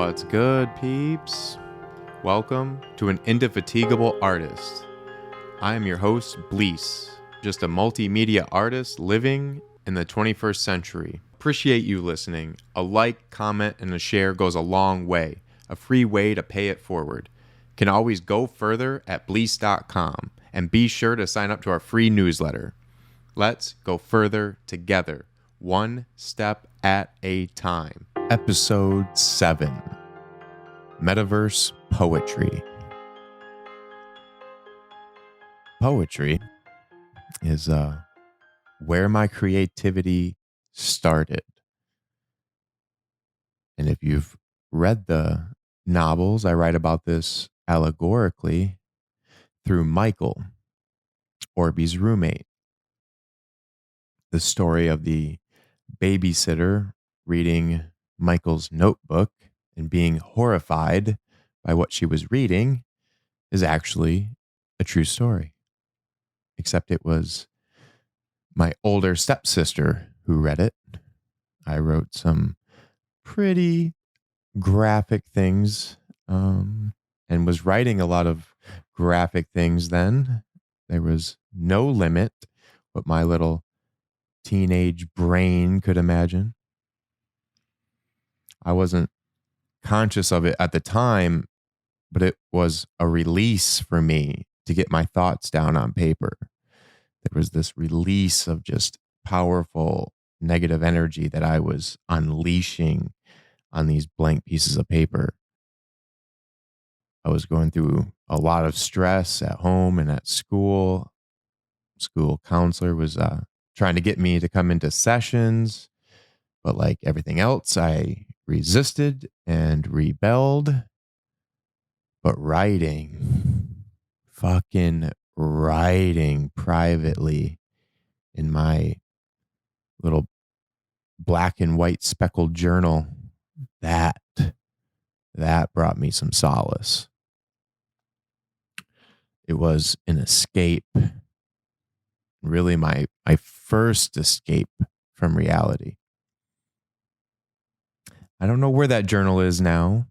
What's good, peeps? Welcome to an Indefatigable Artist. I am your host, Bleace, just a multimedia artist living in the 21st century. Appreciate you listening. A like, comment, and a share goes a long way. A free way to pay it forward. Can always go further at Bleace.com, and be sure to sign up to our free newsletter. Let's go further together, one step at a time. Episode 7, Metaverse Poetry. Poetry is where my creativity started. And if you've read the novels, I write about this allegorically through Michael, Orby's roommate. The story of the babysitter reading Michael's notebook and being horrified by what she was reading is actually a true story. Except it was my older stepsister who read it. I wrote some pretty graphic things and was writing a lot of graphic things then. There was no limit what my little teenage brain could imagine. I wasn't conscious of it at the time, but it was a release for me to get my thoughts down on paper. There was this release of just powerful negative energy that I was unleashing on these blank pieces of paper. I was going through a lot of stress at home and at school. School counselor was trying to get me to come into sessions, but like everything else, I resisted and rebelled. But fucking writing privately in my little black and white speckled journal, that brought me some solace. It was an escape, really my first escape from reality. I don't know where that journal is now.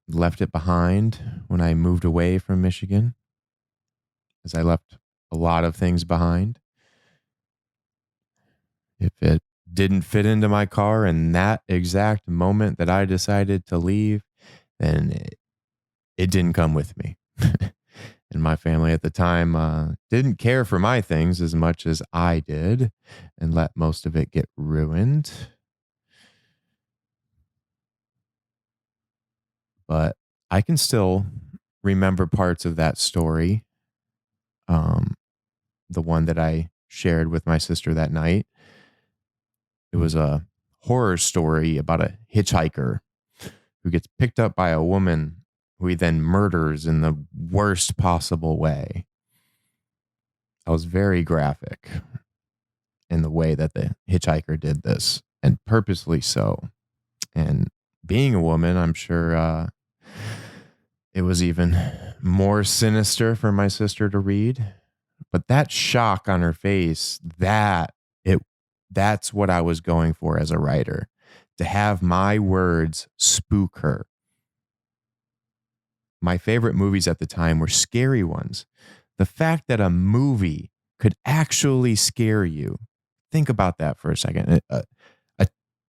Left it behind when I moved away from Michigan, as I left a lot of things behind. If it didn't fit into my car in that exact moment that I decided to leave, then it didn't come with me. And my family at the time didn't care for my things as much as I did and let most of it get ruined. But I can still remember parts of that story. The one that I shared with my sister that night. It was a horror story about a hitchhiker who gets picked up by a woman who he then murders in the worst possible way. I was very graphic in the way that the hitchhiker did this, and purposely so. And being a woman, I'm sure it was even more sinister for my sister to read. But that shock on her face, that's what I was going for as a writer, to have my words spook her. My favorite movies at the time were scary ones. The fact that a movie could actually scare you, think about that for a second. A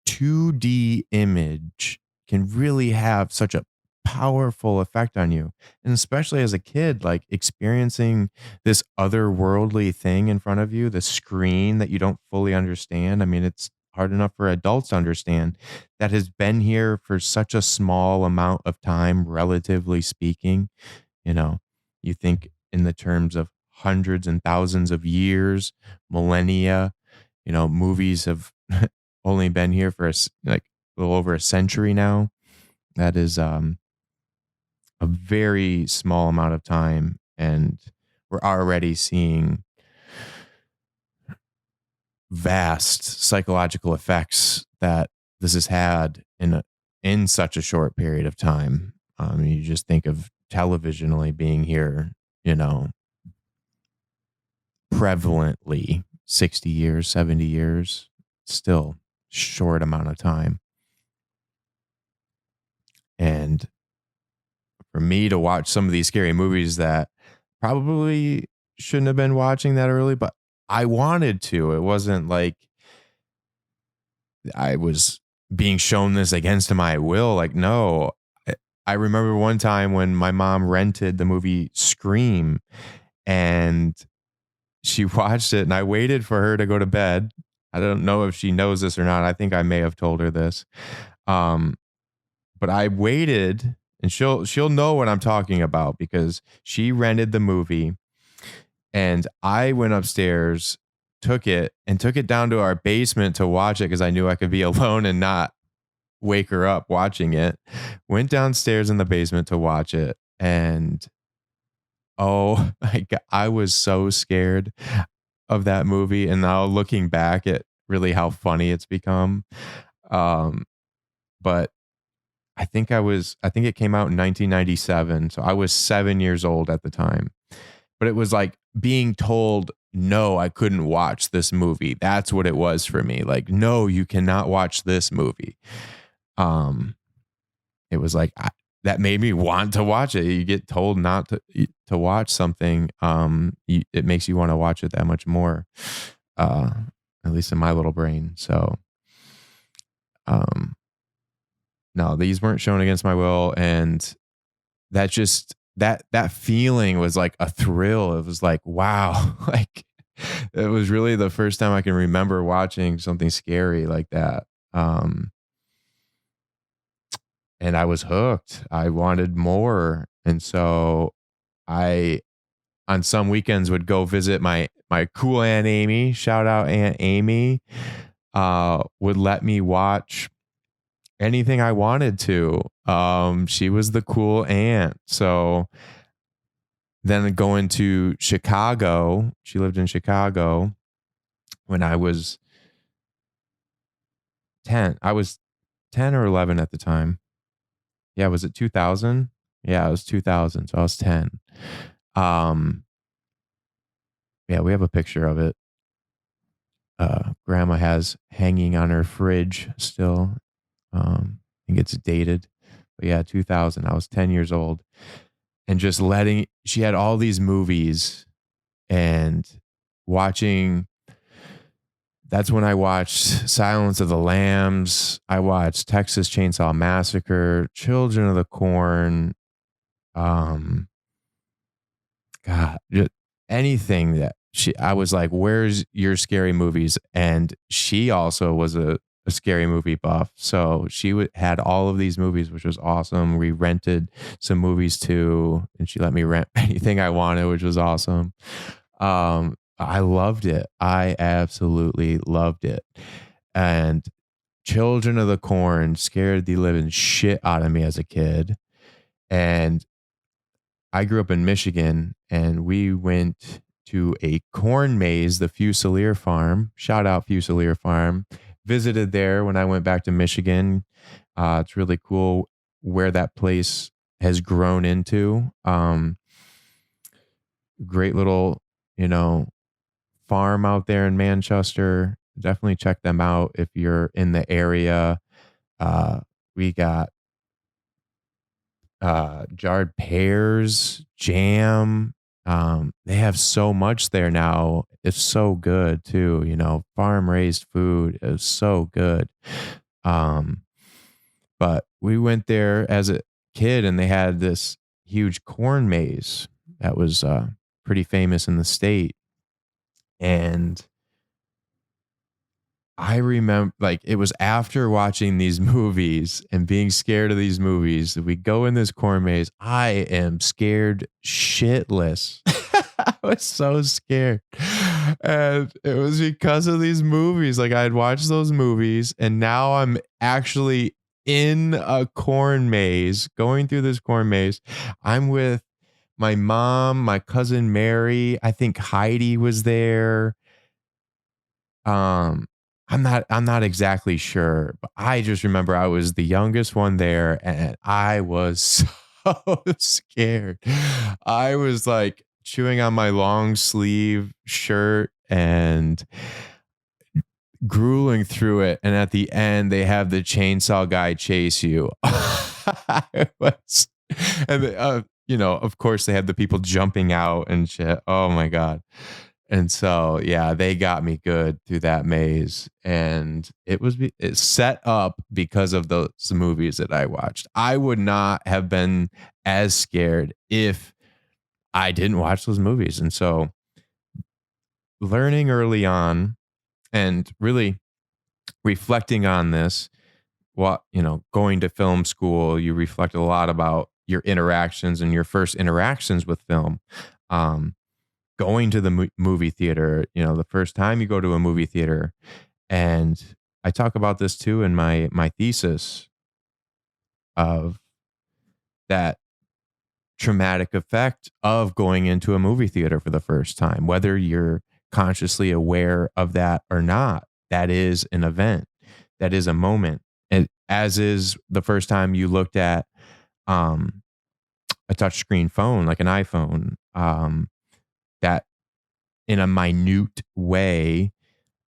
2D image can really have such a powerful effect on you. And especially as a kid, like experiencing this otherworldly thing in front of you, the screen that you don't fully understand. I mean, it's hard enough for adults to understand, that has been here for such a small amount of time, relatively speaking. You know, you think in the terms of hundreds and thousands of years, millennia. You know, movies have only been here for like a little over a century now. That is a very small amount of time, and we're already seeing vast psychological effects that this has had in such a short period of time. You just think of television only being here, you know, prevalently 60 years, 70 years, still short amount of time. And for me to watch some of these scary movies that probably shouldn't have been watching that early, but I wanted to. It wasn't like I was being shown this against my will. Like, no. I remember one time when my mom rented the movie Scream and she watched it and I waited for her to go to bed. I don't know if she knows this or not. I think I may have told her this. Um, but I waited and she'll know what I'm talking about because she rented the movie and I went upstairs, took it down to our basement to watch it because I knew I could be alone and not wake her up watching it. Went downstairs in the basement to watch it and oh my God, I was so scared of that movie. And now looking back at really how funny it's become. But I think it came out in 1997. So I was 7 years old at the time. But it was like being told, no, I couldn't watch this movie. That's what it was for me. Like, no, you cannot watch this movie. It was like, that made me want to watch it. You get told not to watch something. It makes you want to watch it that much more, at least in my little brain. So, no, these weren't shown against my will. And that just, that feeling was like a thrill. It was like, wow, like it was really the first time I can remember watching something scary like that. And I was hooked. I wanted more. And so I, on some weekends, would go visit my cool Aunt Amy. Shout out Aunt Amy. Would let me watch anything I wanted to. She was the cool aunt. So then going to Chicago, she lived in Chicago when I was 10. I was 10 or 11 at the time. Yeah, was it 2000? Yeah, it was 2000. So I was 10. Yeah, we have a picture of it. Grandma has hanging on her fridge still. I think it's dated. But yeah, 2000. I was 10 years old. And just she had all these movies and watching. That's when I watched Silence of the Lambs. I watched Texas Chainsaw Massacre, Children of the Corn. God, just anything that I was like, where's your scary movies? And she also was a scary movie buff. So she had all of these movies, which was awesome. We rented some movies too, and she let me rent anything I wanted, which was awesome. I loved it. I absolutely loved it. And Children of the Corn scared the living shit out of me as a kid. And I grew up in Michigan and we went to a corn maze, the Fusilier Farm. Shout out Fusilier Farm. Visited there when I went back to Michigan. It's really cool where that place has grown into. Great little, farm out there in Manchester. Definitely check them out if you're in the area. We got jarred pears, jam. They have so much there now. It's so good too, farm raised food is so good. But we went there as a kid and they had this huge corn maze that was pretty famous in the state. And I remember, like, it was after watching these movies and being scared of these movies that we go in this corn maze. I am scared shitless. I was so scared. And it was because of these movies. Like, I'd watched those movies and now I'm actually in a corn maze, going through this corn maze. I'm with my mom, my cousin Mary. I think Heidi was there. I'm not exactly sure, but I just remember I was the youngest one there and I was so scared. I was like chewing on my long sleeve shirt and grueling through it. And at the end, they have the chainsaw guy chase you. It was, and of course they had the people jumping out and shit. Oh my god. And so, yeah, they got me good through that maze, and it's set up because of those movies that I watched. I would not have been as scared if I didn't watch those movies. And so, learning early on and really reflecting on this, what, going to film school, you reflect a lot about your interactions and your first interactions with film. Um, Going to the movie theater, the first time you go to a movie theater, and I talk about this too in my thesis of that traumatic effect of going into a movie theater for the first time, whether you're consciously aware of that or not. That is an event. That is a moment. And as is the first time you looked at um, a touchscreen phone, like an iPhone, that in a minute way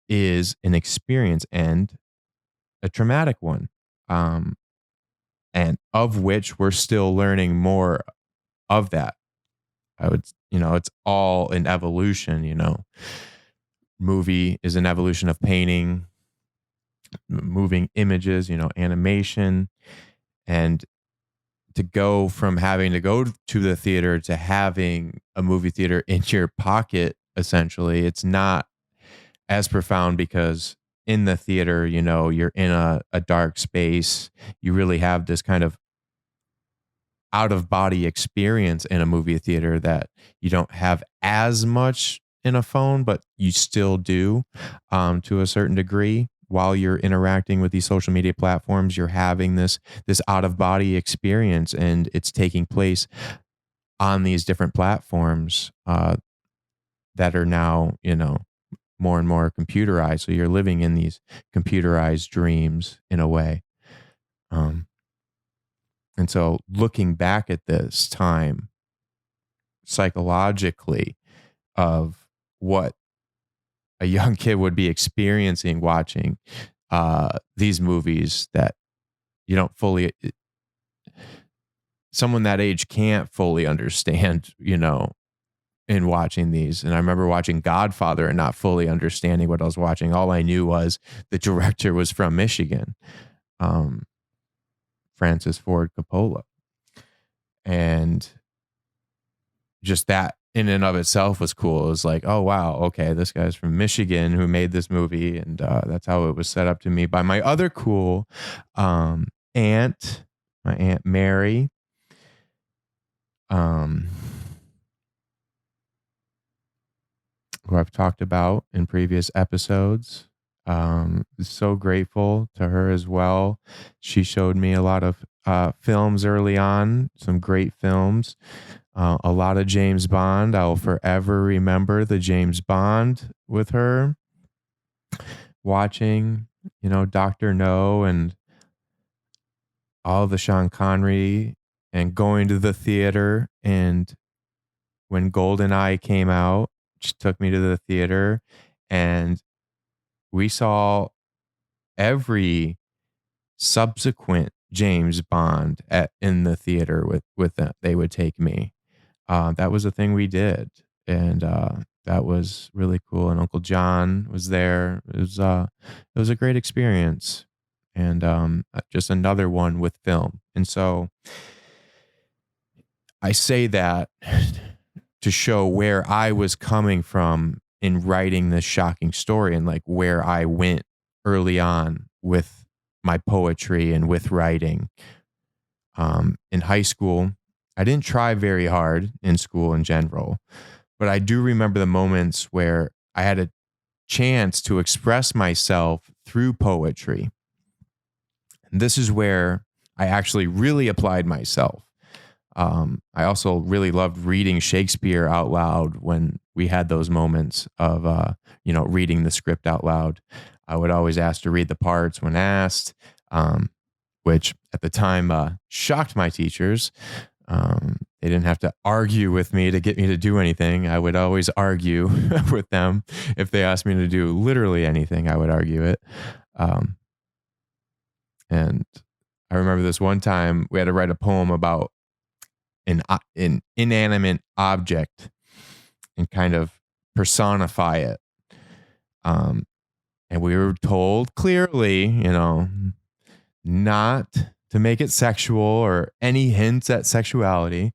is an experience and a traumatic one. Um, and of which we're still learning more of that. It's all an evolution. Movie is an evolution of painting, moving images, animation, and to go from having to go to the theater to having a movie theater in your pocket, essentially, it's not as profound because in the theater, you're in a dark space. You really have this kind of out of body experience in a movie theater that you don't have as much in a phone, but you still do to a certain degree. While you're interacting with these social media platforms, you're having this out of body experience, and it's taking place on these different platforms that are now, more and more computerized. So you're living in these computerized dreams in a way. Um, and so looking back at this time psychologically of what a young kid would be experiencing watching these movies that you don't fully, someone that age can't fully understand, in watching these. And I remember watching Godfather and not fully understanding what I was watching. All I knew was the director was from Michigan, um, Francis Ford Coppola. And just that in and of itself was cool. It was like, oh, wow, okay, this guy's from Michigan who made this movie. And that's how it was set up to me by my other cool aunt, my Aunt Mary. Who I've talked about in previous episodes. So grateful to her as well. She showed me a lot of films early on, some great films, a lot of James Bond. I will forever remember the James Bond with her, watching, Dr. No and all the Sean Connery, and going to the theater. And when GoldenEye came out, she took me to the theater, and we saw every subsequent James Bond in the theater with them. They would take me. That was a thing we did, and that was really cool. And Uncle John was there. It was a great experience, and just another one with film. And so I say that to show where I was coming from in writing this shocking story, and like where I went early on with my poetry and with writing. In high school, I didn't try very hard in school in general, but I do remember the moments where I had a chance to express myself through poetry. And this is where I actually really applied myself. I also really loved reading Shakespeare out loud when we had those moments of, reading the script out loud. I would always ask to read the parts when asked, which at the time shocked my teachers. They didn't have to argue with me to get me to do anything. I would always argue with them. If they asked me to do literally anything, I would argue it. And I remember this one time we had to write a poem about an inanimate object and kind of personify it. Um, and we were told clearly, not to make it sexual or any hints at sexuality.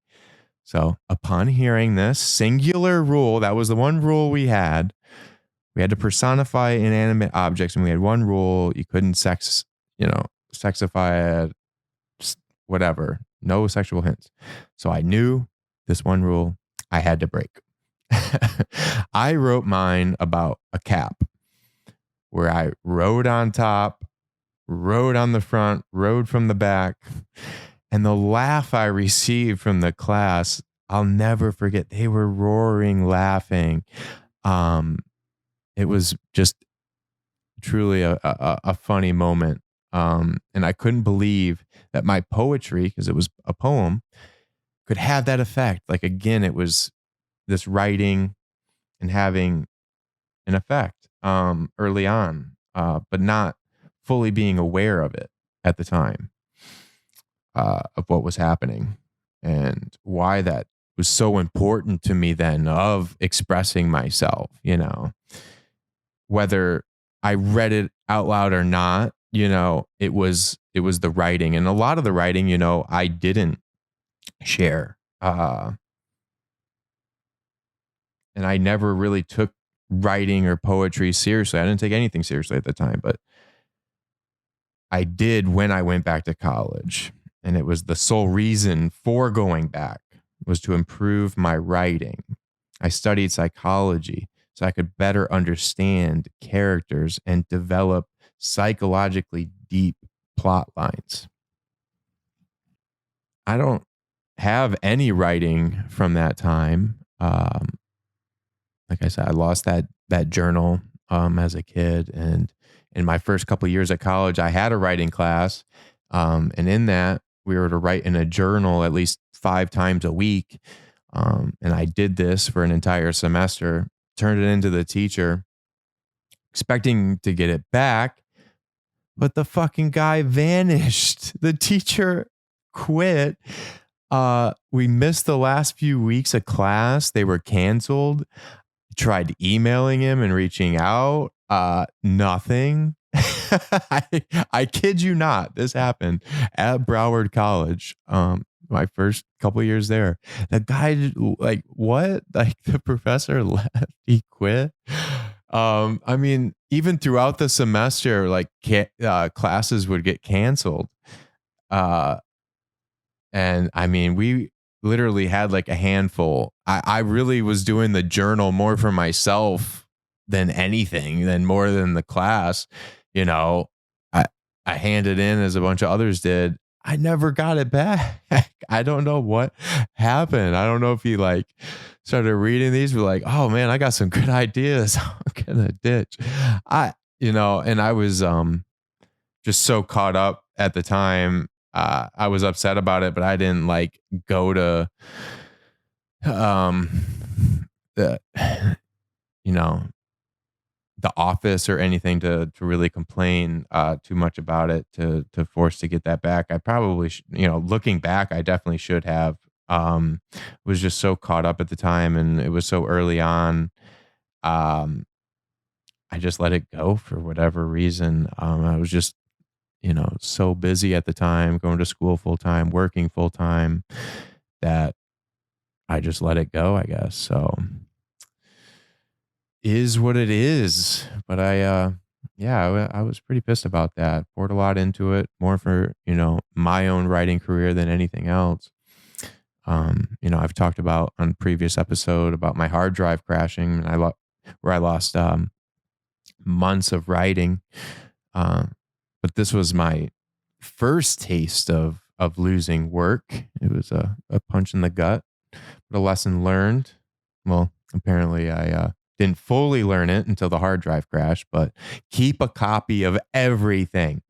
So upon hearing this singular rule, that was the one rule we had. We had to personify inanimate objects, and we had one rule: you couldn't sexify it, whatever, no sexual hints. So I knew this one rule I had to break. I wrote mine about a cap where I rode on top, rode on the front, rode from the back. And the laugh I received from the class, I'll never forget. They were roaring, laughing. It was just truly a funny moment. And I couldn't believe that my poetry, because it was a poem, could have that effect. Like, again, it was this writing and having an effect early on, but not fully being aware of it at the time, of what was happening and why that was so important to me then, of expressing myself, whether I read it out loud or not, it was the writing. And a lot of the writing, I didn't share. And I never really took writing or poetry seriously. I didn't take anything seriously at the time, but I did when I went back to college. And it was the sole reason for going back, was to improve my writing. I studied psychology so I could better understand characters and develop psychologically deep plot lines. I don't have any writing from that time. Like I said, I lost that journal as a kid, and in my first couple of years at college, I had a writing class, and in that we were to write in a journal at least 5 times a week, and I did this for an entire semester. Turned it into the teacher, expecting to get it back, but the fucking guy vanished. The teacher quit. We missed the last few weeks of class. They were canceled. Tried emailing him and reaching out. Nothing. I kid you not. This happened at Broward College. My first couple of years there. The guy, like, what? Like, the professor left. He quit. I mean, even throughout the semester, like, classes would get canceled. And I mean, we literally had like a handful. I really was doing the journal more for myself than anything, than more than the class. I handed in as a bunch of others did. I never got it back. I don't know what happened. I don't know if he like started reading these, were like, oh man, I got some good ideas. I'm gonna ditch. And I was just so caught up at the time. I was upset about it, but I didn't like go to the the office or anything to really complain too much about it, to force to get that back. I probably looking back, I definitely should have. Was just so caught up at the time, and it was so early on. I just let it go for whatever reason. I was just so busy at the time, going to school full time, working full time, that I just let it go, I guess. So is what it is. But I was pretty pissed about that. Poured a lot into it, more for, my own writing career than anything else. I've talked about on previous episode about my hard drive crashing, and where I lost months of writing. But this was my first taste of losing work. It was a punch in the gut, but a lesson learned. Well, apparently I didn't fully learn it until the hard drive crashed, but keep a copy of everything.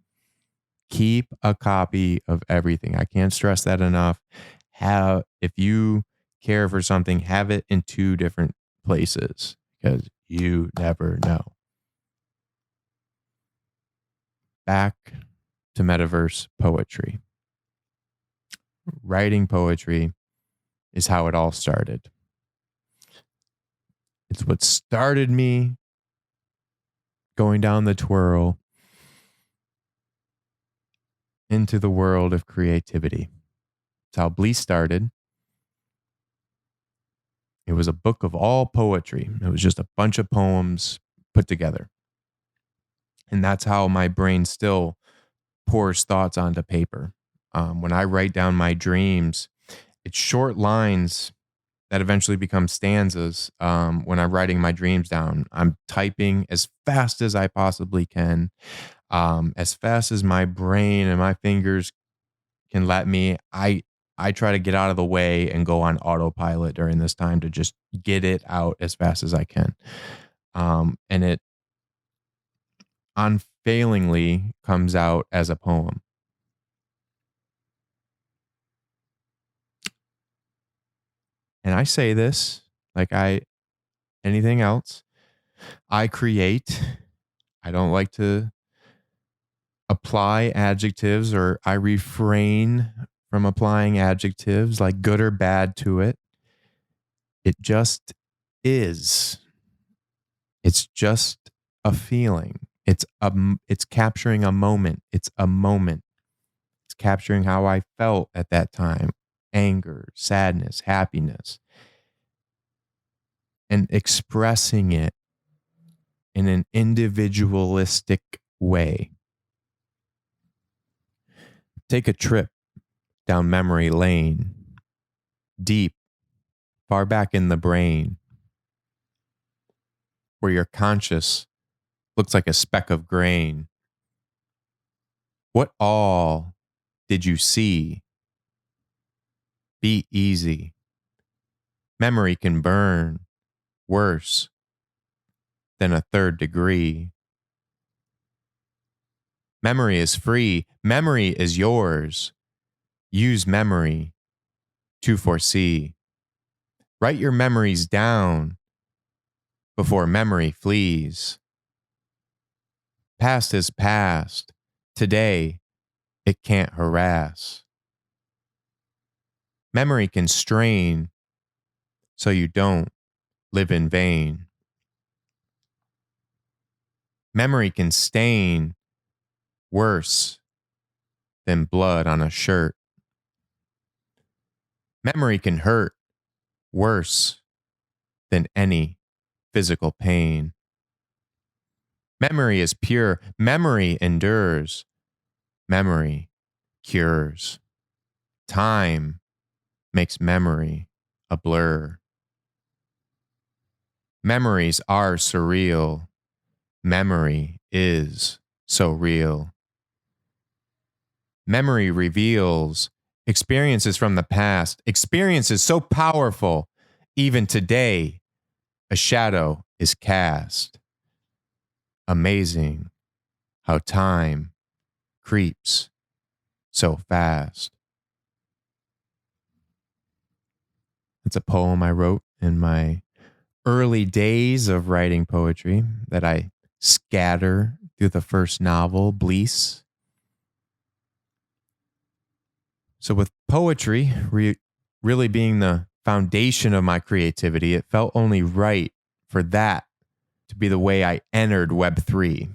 Keep a copy of everything. I can't stress that enough. If you care for something, have it in 2 different places, because you never know. Back to Metaverse poetry. Writing poetry is how it all started. It's what started me going down the twirl into the world of creativity. It's how Bleace started. It was a book of all poetry. It was just a bunch of poems put together. And that's how my brain still pours thoughts onto paper. When I write down my dreams, it's short lines that eventually become stanzas. When I'm writing my dreams down, I'm typing as fast as I possibly can, as fast as my brain and my fingers can let me. I try to get out of the way and go on autopilot during this time to just get it out as fast as I can. And it unfailingly comes out as a poem. And I say this like anything else. I create. I don't like to apply adjectives, or I refrain from applying adjectives like good or bad to it. It just is. It's just a feeling. It's capturing a moment. It's a moment. It's capturing how I felt at that time. Anger, sadness, happiness. And expressing it in an individualistic way. Take a trip down memory lane, deep, far back in the brain, where your conscious looks like a speck of grain. What all did you see? Be easy. Memory can burn worse than a third degree. Memory is free. Memory is yours. Use memory to foresee. Write your memories down before memory flees. Past is past. Today, it can't harass. Memory can strain so you don't live in vain. Memory can stain worse than blood on a shirt. Memory can hurt worse than any physical pain. Memory is pure. Memory endures. Memory cures. Time makes memory a blur. Memories are surreal. Memory is so real. Memory reveals experiences from the past, experiences so powerful, even today, a shadow is cast. Amazing how time creeps so fast. It's a poem I wrote in my early days of writing poetry that I scatter through the first novel, Bleace. So with poetry really being the foundation of my creativity, it felt only right for that to be the way I entered Web3,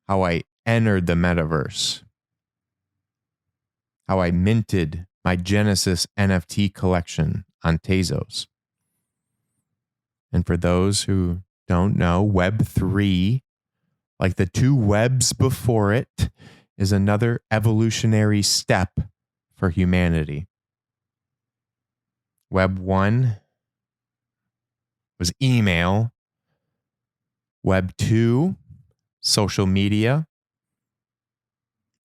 how I entered the Metaverse, how I minted my Genesis NFT collection on Tezos. And for those who don't know, Web3, like the two webs before it, is another evolutionary step for humanity. Web 1 was email. Web 2, social media,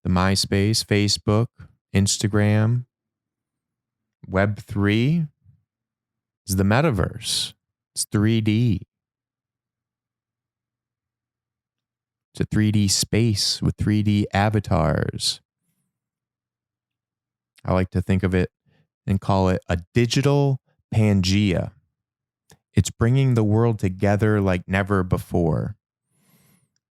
the MySpace, Facebook, Instagram. Web 3 is the Metaverse. It's 3D. It's a 3D space with 3D avatars. I like to think of it and call it a digital Pangea. It's bringing the world together like never before.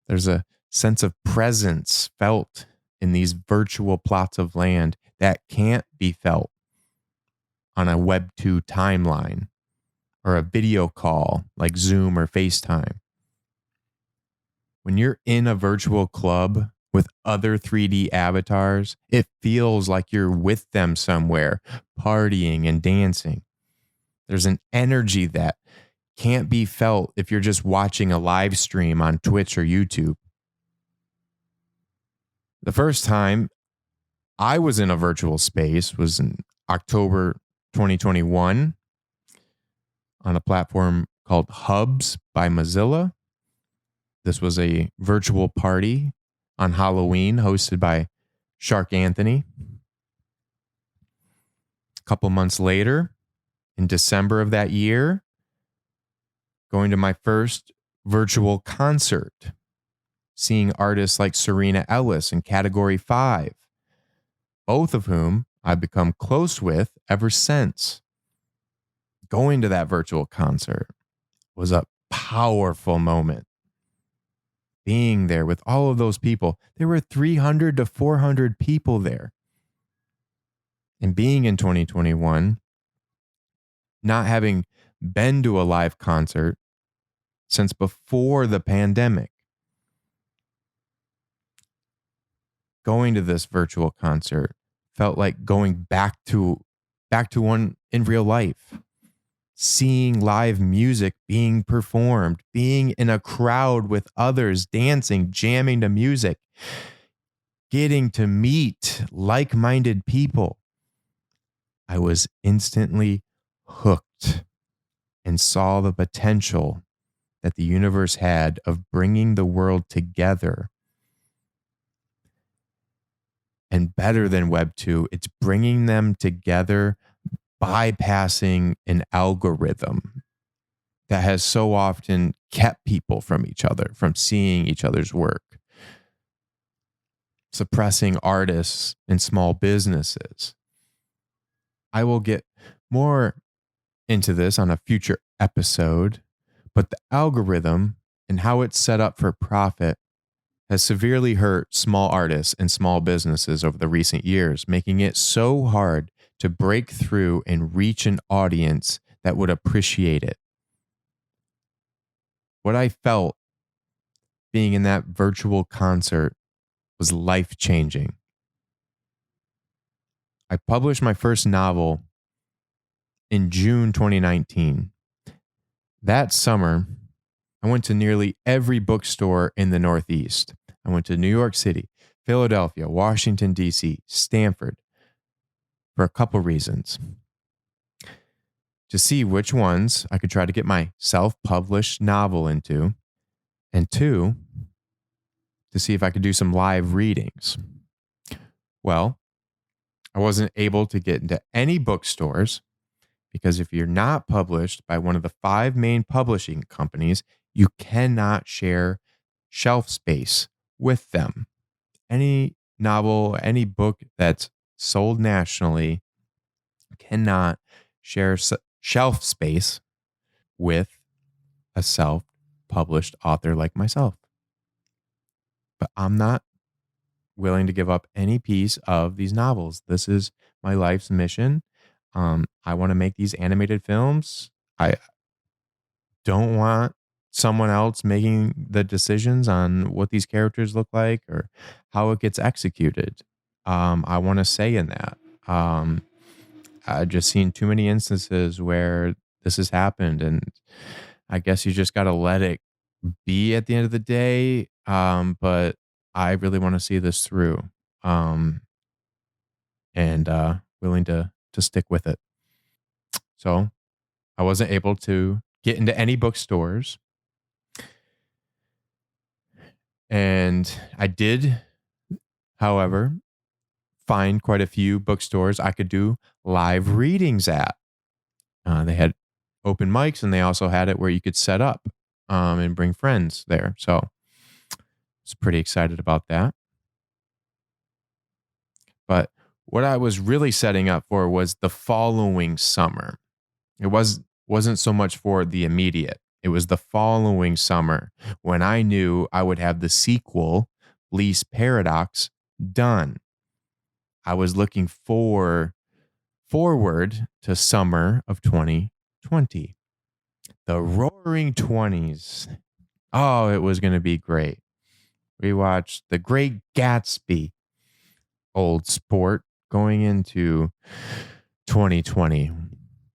There's a sense of presence felt in these virtual plots of land that can't be felt on a Web 2 timeline or a video call like Zoom or FaceTime. When you're in a virtual club with other 3D avatars, it feels like you're with them somewhere, partying and dancing. There's an energy that can't be felt if you're just watching a live stream on Twitch or YouTube. The first time I was in a virtual space was in October 2021 on a platform called Hubs by Mozilla. This was a virtual party on Halloween hosted by Shark Anthony. A couple months later, in December of that year, going to my first virtual concert, seeing artists like Serena Ellis and Category 5, both of whom I've become close with ever since. Going to that virtual concert was a powerful moment. Being there with all of those people, there were 300 to 400 people there. And being in 2021, not having been to a live concert since before the pandemic, going to this virtual concert felt like going back to one in real life. Seeing live music being performed, being in a crowd with others, dancing, jamming to music, getting to meet like-minded people. I was instantly hooked and saw the potential that the universe had of bringing the world together. And better than Web 2, it's bringing them together bypassing an algorithm that has so often kept people from each other, from seeing each other's work, suppressing artists and small businesses. I will get more into this on a future episode, but the algorithm and how it's set up for profit has severely hurt small artists and small businesses over the recent years, making it so hard to break through and reach an audience that would appreciate it. What I felt being in that virtual concert was life-changing. I published my first novel in June 2019. That summer, I went to nearly every bookstore in the Northeast. I went to New York City, Philadelphia, Washington, D.C., Stanford, for a couple reasons. To see which ones I could try to get my self-published novel into, and two, to see if I could do some live readings. Well, I wasn't able to get into any bookstores because if you're not published by one of the 5 main publishing companies, you cannot share shelf space with them. Any novel, any book that's sold nationally cannot share shelf space with a self-published author like myself. But I'm not willing to give up any piece of these novels. This is my life's mission. I want to make these animated films. I don't want someone else making the decisions on what these characters look like or how it gets executed. I want to say in that. I've just seen too many instances where this has happened, and I guess you just got to let it be at the end of the day. But I really want to see this through, and willing to stick with it. So I wasn't able to get into any bookstores, and I did, however, find quite a few bookstores I could do live readings at. They had open mics, and they also had it where you could set up and bring friends there. So I was pretty excited about that. But what I was really setting up for was the following summer. It wasn't so much for the immediate. It was the following summer when I knew I would have the sequel, Bleace Paradox, done. I was looking forward to summer of 2020. The Roaring 20s. Oh, it was going to be great. We watched The Great Gatsby, old sport, going into 2020.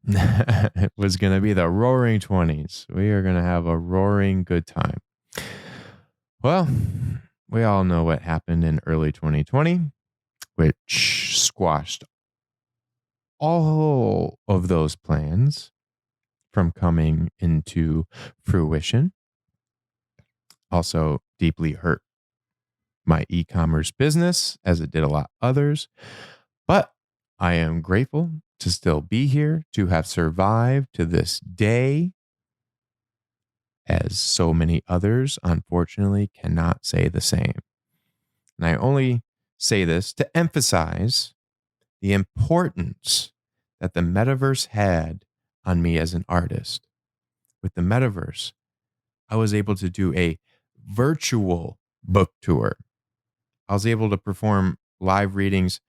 It was going to be the Roaring 20s. We are going to have a roaring good time. Well, we all know what happened in early 2020, which squashed all of those plans from coming into fruition. Also deeply hurt my e-commerce business, as it did a lot others. But I am grateful to still be here, to have survived to this day, as so many others, unfortunately, cannot say the same. And I only say this to emphasize the importance that the metaverse had on me as an artist. With the metaverse, I was able to do a virtual book tour. I was able to perform live readings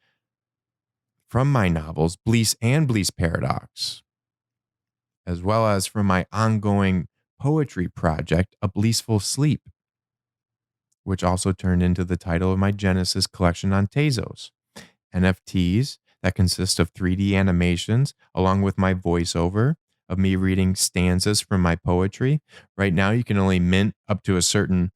from my novels, Bleace and Bleace Paradox, as well as from my ongoing poetry project, A Bleaceful Sleep, which also turned into the title of my Genesis collection on Tezos. NFTs that consist of 3D animations, along with my voiceover of me reading stanzas from my poetry. Right now, you can only mint up to a certain,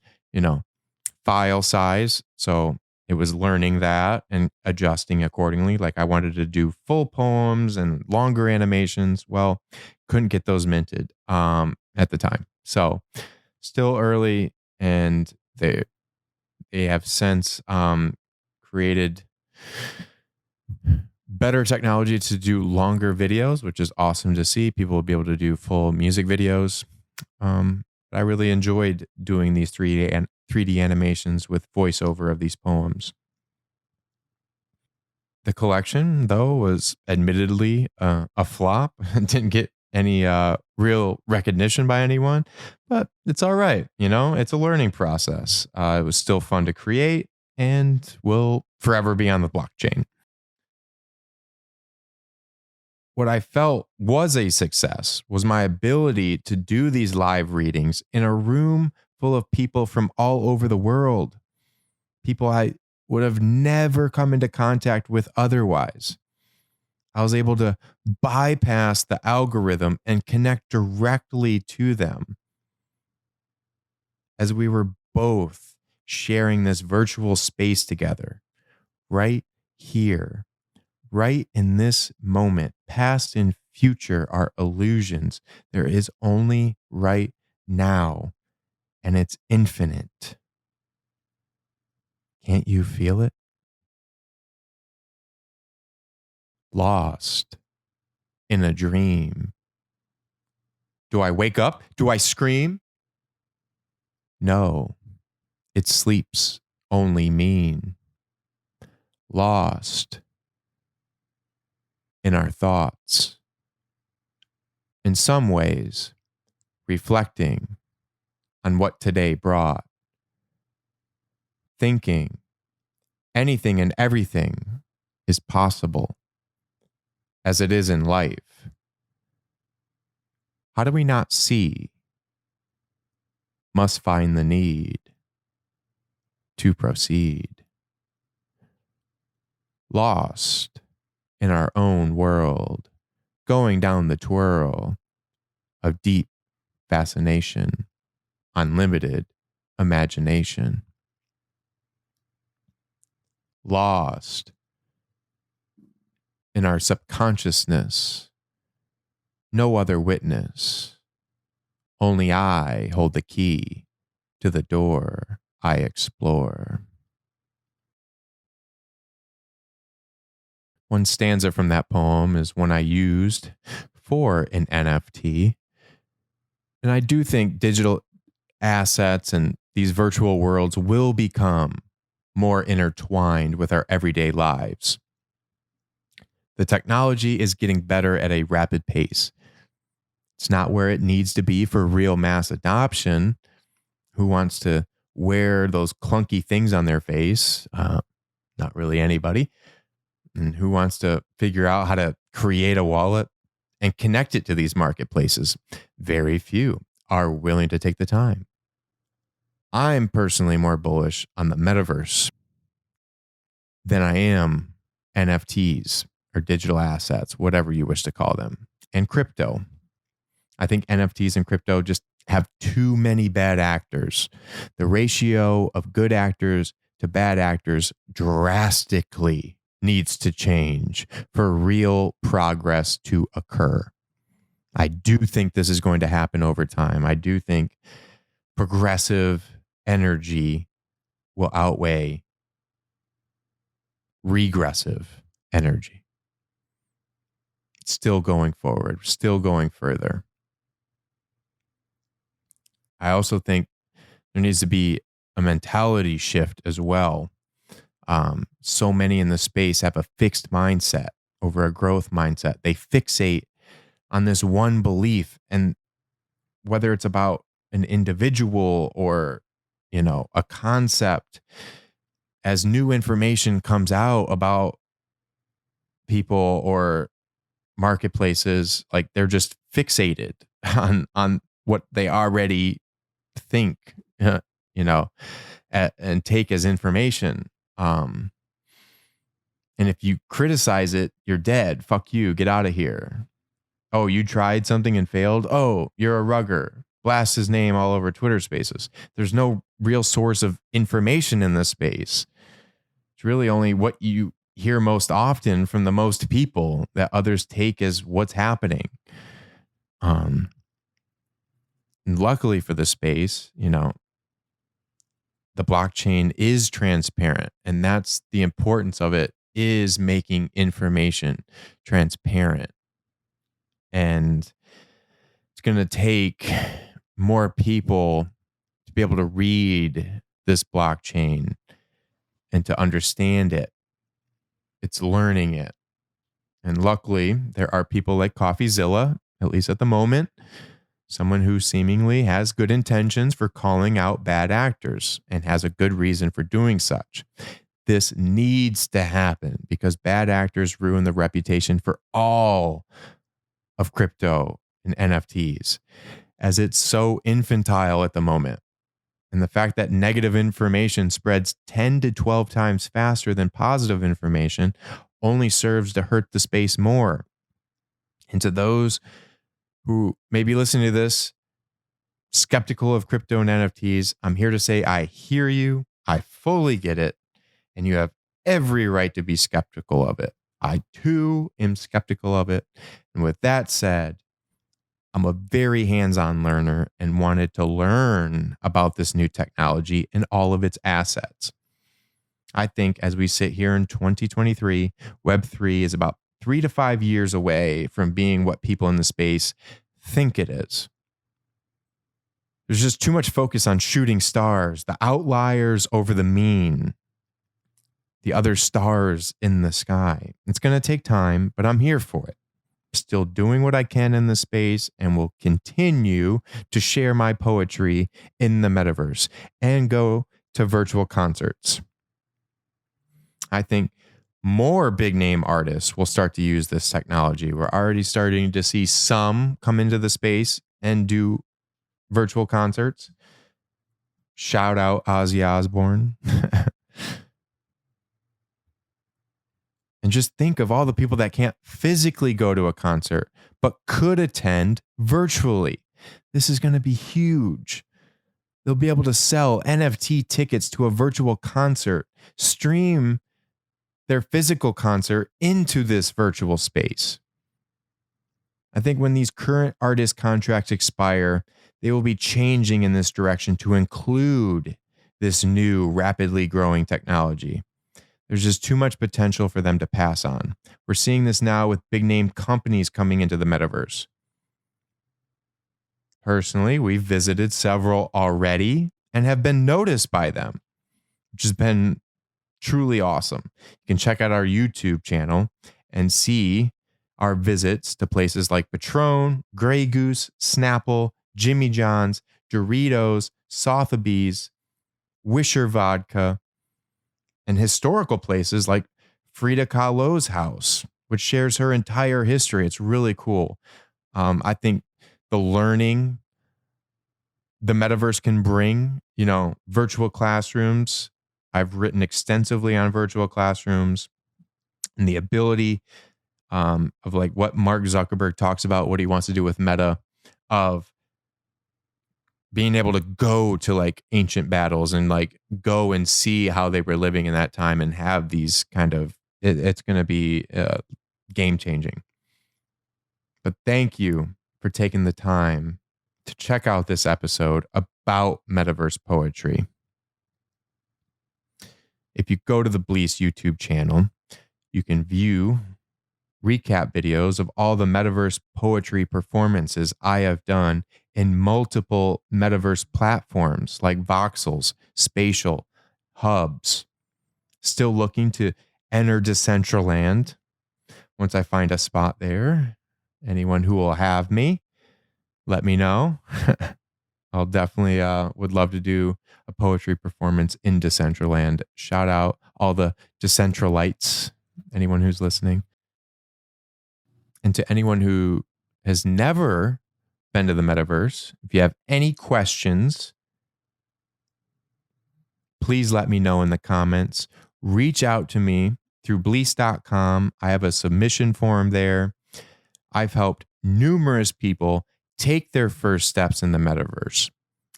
file size. So it was learning that and adjusting accordingly. Like I wanted to do full poems and longer animations. Well, couldn't get those minted at the time. So still early, and they have since created better technology to do longer videos, which is awesome to see. People will be able to do full music videos. I really enjoyed doing these 3D animations with voiceover of these poems. The collection, though, was admittedly a flop. Didn't get any real recognition by anyone, but it's all right. It's a learning process. It was still fun to create and will forever be on the blockchain. What I felt was a success was my ability to do these live readings in a room full of people from all over the world, people I would have never come into contact with otherwise. I was able to bypass the algorithm and connect directly to them as we were both sharing this virtual space together right here. Right in this moment, past and future are illusions. There is only right now, and it's infinite. Can't you feel it? Lost in a dream. Do I wake up? Do I scream? No, it sleeps only mean. Lost in our thoughts. In some ways, reflecting on what today brought. Thinking anything and everything is possible, as it is in life. How do we not see? Must find the need to proceed. Lost in our own world, going down the twirl of deep fascination, unlimited imagination. Lost in our subconsciousness, no other witness. Only I hold the key to the door I explore. One stanza from that poem is one I used for an NFT. And I do think digital assets and these virtual worlds will become more intertwined with our everyday lives. The technology is getting better at a rapid pace. It's not where it needs to be for real mass adoption. Who wants to wear those clunky things on their face? Not really anybody. And who wants to figure out how to create a wallet and connect it to these marketplaces? Very few are willing to take the time. I'm personally more bullish on the metaverse than I am NFTs or digital assets, whatever you wish to call them, and crypto. I think NFTs and crypto just have too many bad actors. The ratio of good actors to bad actors drastically needs to change for real progress to occur. I do think this is going to happen over time. I do think progressive energy will outweigh regressive energy. Still going forward, still going further. I also think there needs to be a mentality shift as well. So many in the space have a fixed mindset over a growth mindset. They fixate on this one belief, and whether it's about an individual or, a concept, as new information comes out about people or marketplaces, like they're just fixated on what they already think, and take as information. And if you criticize it, you're dead. Fuck you. Get out of here. Oh, you tried something and failed? Oh, you're a rugger. Blast his name all over Twitter spaces. There's no real source of information in this space. It's really only what you hear most often from the most people that others take as what's happening. And luckily for the space, the blockchain is transparent, and that's the importance of it, is making information transparent. And it's going to take more people to be able to read this blockchain and to understand it. It's learning it. And luckily, there are people like CoffeeZilla, at least at the moment, someone who seemingly has good intentions for calling out bad actors and has a good reason for doing such. This needs to happen because bad actors ruin the reputation for all of crypto and NFTs, as it's so infantile at the moment. And the fact that negative information spreads 10 to 12 times faster than positive information only serves to hurt the space more. And to those who may be listening to this skeptical of crypto and NFTs, I'm here to say I hear you. I fully get it. And you have every right to be skeptical of it. I too am skeptical of it. And with that said, I'm a very hands-on learner and wanted to learn about this new technology and all of its assets. I think as we sit here in 2023, Web3 is about 3 to 5 years away from being what people in the space think it is. There's just too much focus on shooting stars, the outliers over the mean, the other stars in the sky. It's going to take time, but I'm here for it. Still doing what I can in the space and will continue to share my poetry in the metaverse and go to virtual concerts. I think more big name artists will start to use this technology. We're already starting to see some come into the space and do virtual concerts. Shout out Ozzy Osbourne. And just think of all the people that can't physically go to a concert, but could attend virtually. This is going to be huge. They'll be able to sell NFT tickets to a virtual concert, stream their physical concert into this virtual space. I think when these current artist contracts expire, they will be changing in this direction to include this new rapidly growing technology. There's just too much potential for them to pass on. We're seeing this now with big name companies coming into the metaverse. Personally, we've visited several already and have been noticed by them, which has been truly awesome. You can check out our YouTube channel and see our visits to places like Patron, Grey Goose, Snapple, Jimmy John's, Doritos, Sotheby's, Wisher Vodka, and historical places like Frida Kahlo's house, which shares her entire history. It's really cool. I think the learning the metaverse can bring, virtual classrooms. I've written extensively on virtual classrooms and the ability of like what Mark Zuckerberg talks about, what he wants to do with Meta, of being able to go to like ancient battles and like go and see how they were living in that time and have these kind of, it's going to be game changing. But thank you for taking the time to check out this episode about metaverse poetry. If you go to the Bleace YouTube channel, you can view recap videos of all the metaverse poetry performances I have done in multiple metaverse platforms like voxels, spatial, hubs. Still looking to enter Decentraland once I find a spot there. Anyone who will have me, let me know. I'll definitely would love to do a poetry performance in Decentraland. Shout out all the Decentralites, anyone who's listening. And to anyone who has never been to the metaverse, if you have any questions, please let me know in the comments. Reach out to me through Bleace.com. I have a submission form there. I've helped numerous people take their first steps in the metaverse.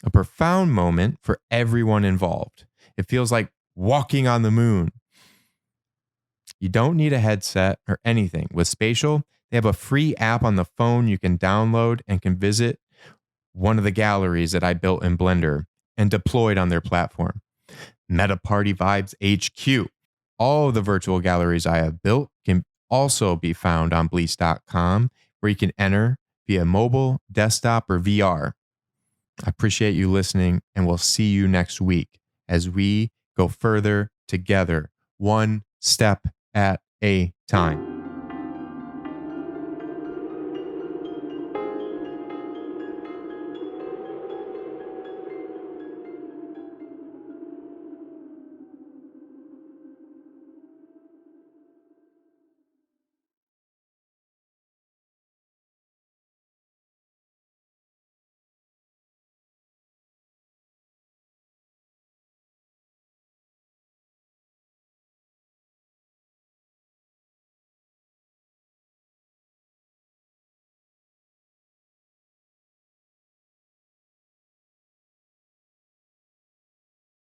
A profound moment for everyone involved. It feels like walking on the moon. You don't need a headset or anything. With Spatial, they have a free app on the phone you can download and can visit one of the galleries that I built in Blender and deployed on their platform. Meta Party Vibes HQ. All of the virtual galleries I have built can also be found on Bleace.com, where you can enter via mobile, desktop, or VR. I appreciate you listening, and we'll see you next week as we go further together, one step at a time.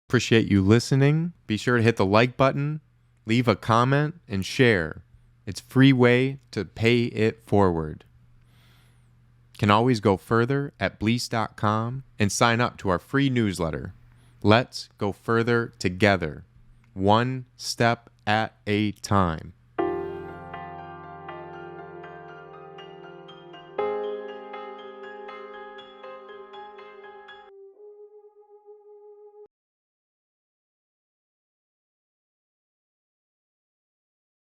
Appreciate you listening. Be sure to hit the like button, leave a comment, and share. It's a free way to pay it forward. Can always go further at Bleace.com and sign up to our free newsletter. Let's go further together, one step at a time.